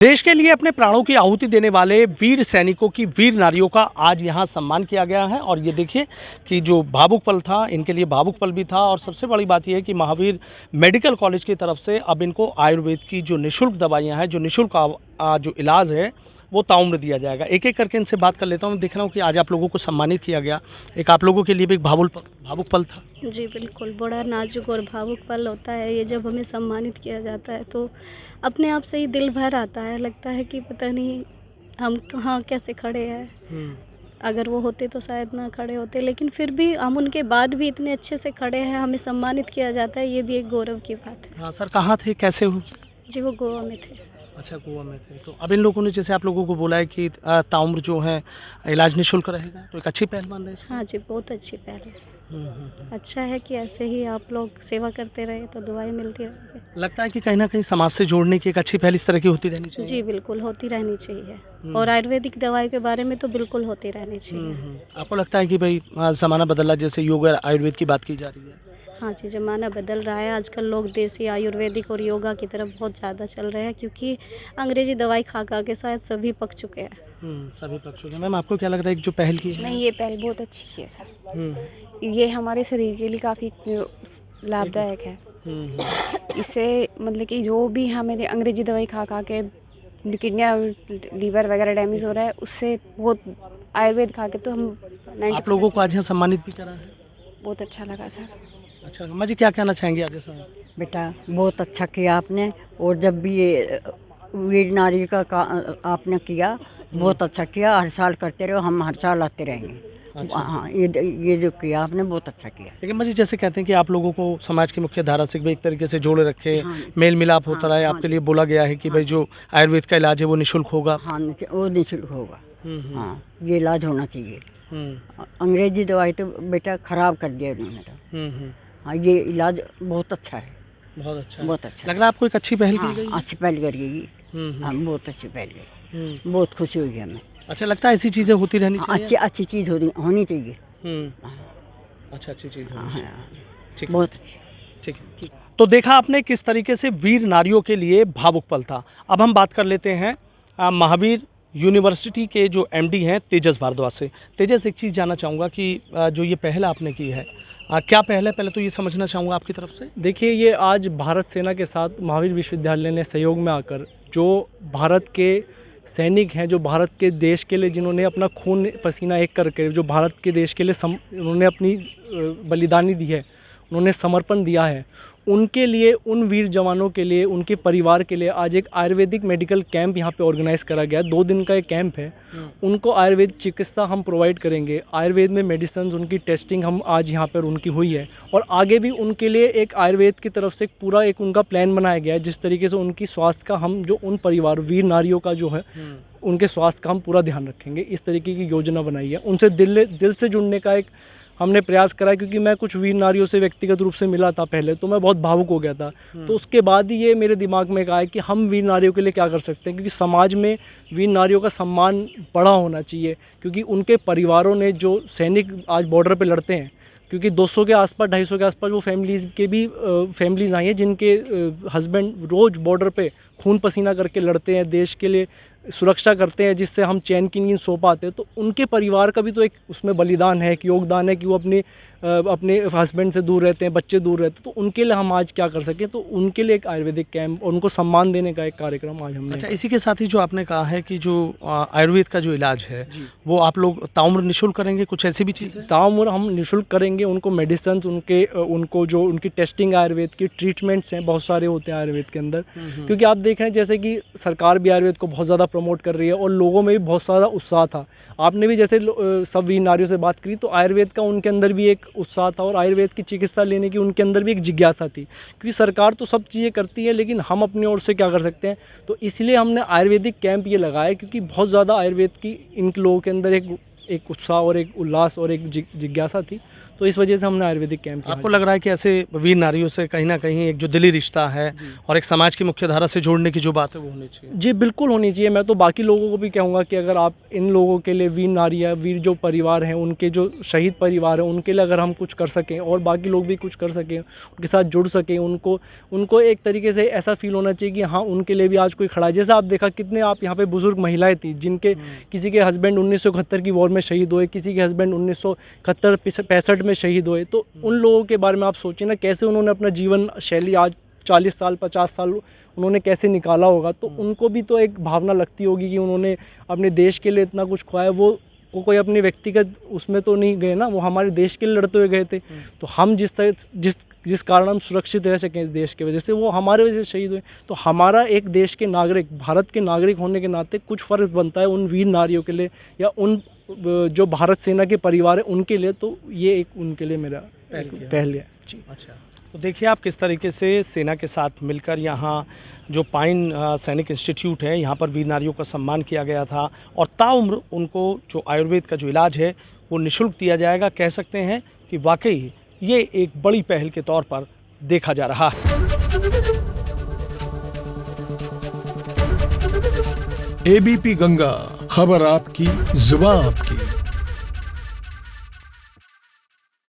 देश के लिए अपने प्राणों की आहुति देने वाले वीर सैनिकों की वीर नारियों का आज यहाँ सम्मान किया गया है। और ये देखिए कि जो भावुक पल था, इनके लिए भावुक पल भी था। और सबसे बड़ी बात यह है कि महावीर मेडिकल कॉलेज की तरफ से अब इनको आयुर्वेद की जो निःशुल्क दवाइयाँ हैं, जो निःशुल्क जो इलाज है, वो ताउम्र दिया जाएगा। एक एक करके इनसे बात कर लेता हूँ। देख रहा हूँ कि आज आप लोगों को सम्मानित किया गया। एक आप लोगों के लिए भी एक भावुक पल था। जी बिल्कुल, बड़ा नाज़ुक और भावुक पल होता है ये। जब हमें सम्मानित किया जाता है तो अपने आप से ही दिल भर आता है। लगता है कि पता नहीं हम कहाँ कैसे खड़े हैं। अगर वो होते तो शायद ना खड़े होते, लेकिन फिर भी हम उनके बाद भी इतने अच्छे से खड़े हैं, हमें सम्मानित किया जाता है, ये भी एक गौरव की बात है। हाँ सर, कहाँ थे, कैसे हो? जी, वो गोवा में थे। अच्छा, गोवा में थे। तो अब इन लोगों ने जैसे आप लोगों को बोला है कि ताउम्र जो है इलाज निःशुल्क रहेगा, तो एक अच्छी पहल मान रहे हैं। हाँ जी, बहुत अच्छी पहल है। हम्म। अच्छा है कि ऐसे ही आप लोग सेवा करते रहे तो दुआएं मिलती रहेंगी। लगता है कि कहीं ना कहीं समाज से जोड़ने की एक अच्छी पहल इस तरह की होती रहनी चाहिए। जी बिल्कुल, होती रहनी चाहिए। और आयुर्वेदिक दवाई के बारे में तो बिल्कुल होती रहनी चाहिए। आपको लगता है कि भाई ज़माना बदला, जैसे योग और आयुर्वेद की बात की जा रही है? हाँ जी, ज़माना बदल रहा है। आजकल लोग देसी आयुर्वेदिक और योगा की तरफ बहुत ज़्यादा चल रहे हैं, क्योंकि अंग्रेज़ी दवाई खा खा के शायद सभी पक चुके हैं। सभी पक्षों के। मैम, आपको क्या लग रहा है कि जो पहल की है? नहीं, ये पहल बहुत अच्छी है सर। हम्म, ये हमारे शरीर के लिए काफ़ी लाभदायक है। इससे मतलब कि जो भी हमें अंग्रेजी दवाई खा खा के किडनियाँ लीवर वगैरह डैमेज हो रहा है, उससे बहुत आयुर्वेद खा के तो हम 90% आप लोगों को आज यहाँ सम्मानित भी करा है। बहुत अच्छा लगा सर। अच्छा, अम्मा जी क्या कहना चाहेंगे आज सर? बेटा बहुत अच्छा किया आपने। और जब भी ये वीर नारी आपने किया, बहुत अच्छा किया। हर साल करते रहो, हम हर साल आते रहेंगे। अच्छा। हाँ, ये जो किया आपने बहुत अच्छा किया। लेकिन अम्मा जी, जैसे कहते हैं कि आप लोगों को समाज की मुख्य धारा से भी एक तरीके से जोड़े रखे, हाँ, मेल मिलाप होता हाँ, रहे। हाँ, आपके लिए बोला गया है कि हाँ, भाई जो आयुर्वेद का इलाज है वो निःशुल्क होगा। हाँ, वो निःशुल्क होगा। हाँ, ये इलाज होना चाहिए। हम्म, अंग्रेजी दवाई तो बेटा खराब कर दिया उन्होंने तो। हम्म। हाँ, ये इलाज बहुत अच्छा है। बहुत अच्छा है। बहुत अच्छा लग रहा है आपको एक अच्छी पहल की हाँ, गई है? अच्छी पहल करी गई। हम्म, हाँ, बहुत अच्छी पहल करी। हम्म। बहुत खुशी हुई हमें। अच्छा, लगता है ऐसी चीज़ें होती रहनी हाँ, चाहिए। अच्छी चीज़ होनी चाहिए। हम्म। अच्छा, अच्छी चीज़ हाँ, होनी चाहिए। हाँ, ठीक है, बहुत अच्छी। ठीक है। तो देखा आपने किस तरीके से वीर नारियों के लिए भावुक पल था। अब हम बात कर लेते हैं महावीर यूनिवर्सिटी के जो एमडी हैं तेजस भारद्वाज से। तेजस, एक चीज़ जानना चाहूँगा कि जो ये पहल आपने की है, क्या पहल है, पहले तो ये समझना चाहूँगा आपकी तरफ से। देखिए, ये आज भारत सेना के साथ महावीर विश्वविद्यालय ने सहयोग में आकर जो भारत के सैनिक हैं, जो भारत के देश के लिए जिन्होंने अपना खून पसीना एक करके जो भारत के देश के लिए उन्होंने अपनी बलिदानी दी है, उन्होंने समर्पण दिया है, उनके लिए, उन वीर जवानों के लिए, उनके परिवार के लिए आज एक आयुर्वेदिक मेडिकल कैंप यहाँ पे ऑर्गेनाइज़ करा गया। 2 दिन का एक कैंप है। उनको आयुर्वेद चिकित्सा हम प्रोवाइड करेंगे। आयुर्वेद में मेडिसिन, उनकी टेस्टिंग हम आज यहाँ पर उनकी हुई है। और आगे भी उनके लिए एक आयुर्वेद की तरफ से पूरा एक उनका प्लान बनाया गया है, जिस तरीके से उनकी स्वास्थ्य का हम जो उन परिवार वीर नारियों का जो है उनके स्वास्थ्य का हम पूरा ध्यान रखेंगे। इस तरीके की योजना बनाई है। उनसे दिल से जुड़ने का एक हमने प्रयास करा, क्योंकि मैं कुछ वीर नारियों से व्यक्तिगत रूप से मिला था पहले, तो मैं बहुत भावुक हो गया था। तो उसके बाद ही ये मेरे दिमाग में आया कि हम वीर नारियों के लिए क्या कर सकते हैं, क्योंकि समाज में वीर नारियों का सम्मान बड़ा होना चाहिए। क्योंकि उनके परिवारों ने, जो सैनिक आज बॉर्डर पे लड़ते हैं, क्योंकि 200 के आसपास, 250 के आसपास वो फैमिलीज़ आई हैं जिनके हस्बैंड रोज़ बॉर्डर पे खून पसीना करके लड़ते हैं, देश के लिए सुरक्षा करते हैं, जिससे हम चैन की नींद सो पाते हैं। तो उनके परिवार का भी तो एक उसमें बलिदान है, एक योगदान है कि वो अपने हस्बैंड से दूर रहते हैं, बच्चे दूर रहते हैं। तो उनके लिए हम आज क्या कर सकें, तो उनके लिए एक आयुर्वेदिक कैंप और उनको सम्मान देने का एक कार्यक्रम आज हमने। अच्छा, इसी के साथ ही जो आपने कहा है कि जो आयुर्वेद का जो इलाज है वो आप लोग ताउम्र निःशुल्क करेंगे, कुछ ऐसी भी चीज़ है? ताउम्र हम निःशुल्क करेंगे। उनको मेडिसिन, उनको जो उनकी टेस्टिंग आयुर्वेद की ट्रीटमेंट्स हैं, बहुत सारे होते हैं आयुर्वेद के अंदर। क्योंकि आप देख रहे हैं जैसे कि सरकार भी आयुर्वेद को बहुत ज़्यादा प्रमोट कर रही है और लोगों में भी बहुत सारा उत्साह था। आपने भी जैसे सब वीर नारियों से बात करी, तो आयुर्वेद का उनके अंदर भी एक उत्साह था और आयुर्वेद की चिकित्सा लेने की उनके अंदर भी एक जिज्ञासा थी। क्योंकि सरकार तो सब चीज़ें करती है, लेकिन हम अपनी ओर से क्या कर सकते हैं, तो इसलिए हमने आयुर्वेदिक कैंप ये लगाया। क्योंकि बहुत ज़्यादा आयुर्वेद की इन लोगों के अंदर एक उत्साह और एक उल्लास और एक जिज्ञासा थी, तो इस वजह से हमने आयुर्वेदिक कैंप यहाँ आपको लग रहा है कि ऐसे वीर नारियों से कहीं ना कहीं एक जो दिली रिश्ता है और एक समाज की मुख्य धारा से जोड़ने की जो बात है वो होनी चाहिए? जी बिल्कुल होनी चाहिए। मैं तो बाकी लोगों को भी कहूँगा कि अगर आप इन लोगों के लिए, वीर नारियाँ, वीर जो परिवार हैं, उनके जो शहीद परिवार हैं, उनके लिए अगर हम कुछ कर सकें और बाकी लोग भी कुछ कर सकें, उनके साथ जुड़ सकें, उनको एक तरीके से ऐसा फील होना चाहिए कि हाँ उनके लिए भी आज कोई खड़ा है। जैसे आप देखा कितने आप यहाँ पे बुजुर्ग महिलाएं थी जिनके किसी के हस्बैंड 1971 की वॉर में शहीद हुए, किसी के हस्बैंड 1965 में शहीद हुए। तो उन लोगों के बारे में आप सोचिए ना, कैसे उन्होंने अपना जीवन शैली आज 40 साल 50 साल उन्होंने कैसे निकाला होगा। तो उनको भी तो एक भावना लगती होगी कि उन्होंने अपने देश के लिए इतना कुछ खोया है। वो कोई अपने व्यक्तिगत उसमें तो नहीं गए ना, वो हमारे देश के लिए लड़ते हुए गए थे। तो हम जिस कारण हम सुरक्षित रह सकें इस देश की वजह से, वो हमारे वजह से शहीद हुए। तो हमारा एक देश के नागरिक, भारत के नागरिक होने के नाते कुछ फ़र्ज बनता है उन वीर नारियों के लिए या उन जो भारत सेना के परिवार है उनके लिए। तो ये एक उनके लिए मेरा पहल है जी। अच्छा, तो देखिए आप किस तरीके से सेना के साथ मिलकर यहाँ जो पाइन सैनिक इंस्टीट्यूट है, यहाँ पर वीर नारियों का सम्मान किया गया था और ताउम्र उनको जो आयुर्वेद का जो इलाज है वो निःशुल्क दिया जाएगा। कह सकते हैं कि वाकई ये एक बड़ी पहल के तौर पर देखा जा रहा है। एबीपी गंगा, खबर आपकी, जुबान आपकी।